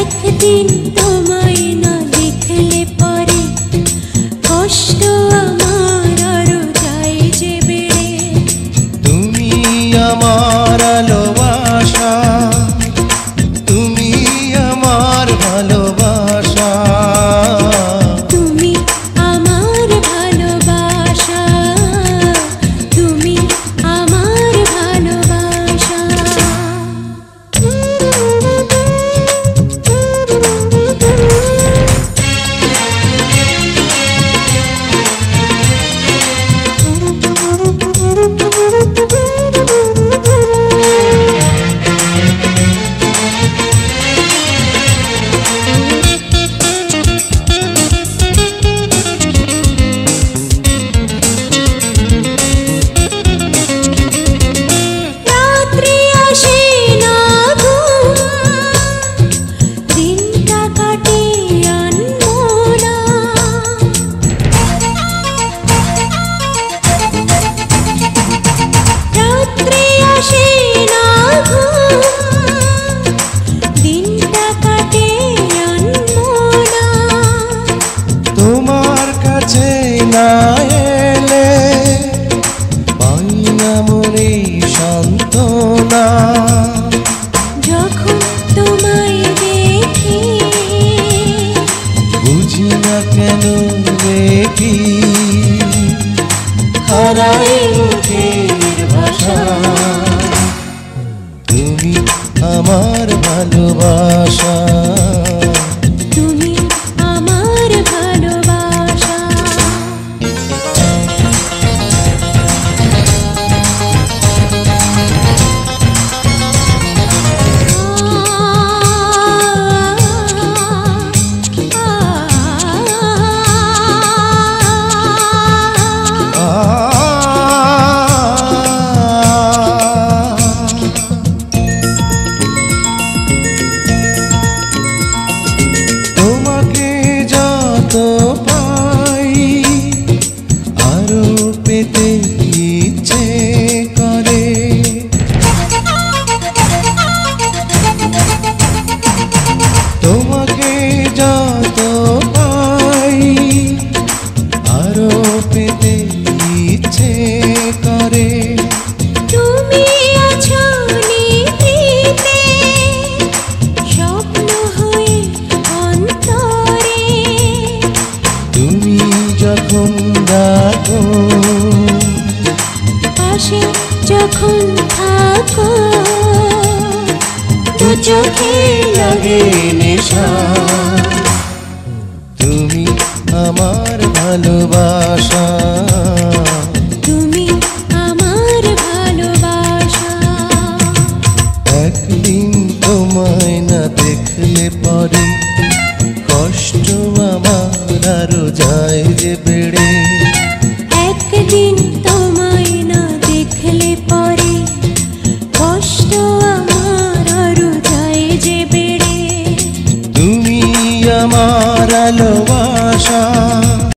একদিন তোমায় না দেখলে পরে কষ্ট আমার আরো যায় যে বেড়ে। তুমি আমার ভালোবাসা, তুমি আমার ভালোবাসা, তুমি আমার ভালোবাসা, তুমি আমার ভালোবাসা। তোমার কাছে না এলে পাই না মনে সান্ত্বনা। যখন তোমায় দেখি বুঝি না কেন দেখি হারাই মুখের ভাষা। তুমি আমার ভালোবাসা, তুমি আমার ভালোবাসা। তোমাকে যত পাই আরো পেতে ইচ্ছে করে। তোমাকে যত পাই আরো পেতে ইচ্ছে করে। তুমি আছো নিভৃতে স্বপ্ন হয়ে অন্তরে। তুমি যখন ডাকো পাশে যখন থাকো দু চোখে লাগে নেশা। তুমি আমার ভালোবাসা, তুমি আমার ভালোবাসা। একদিন তোমায় না দেখলে পরে কষ্ট আমার আরো যায় যে বেড়ে। একদিন তোমায় না দেখলে পরে কষ্ট আমার আরো যায় যে বেড়ে। তুমি আমার আলো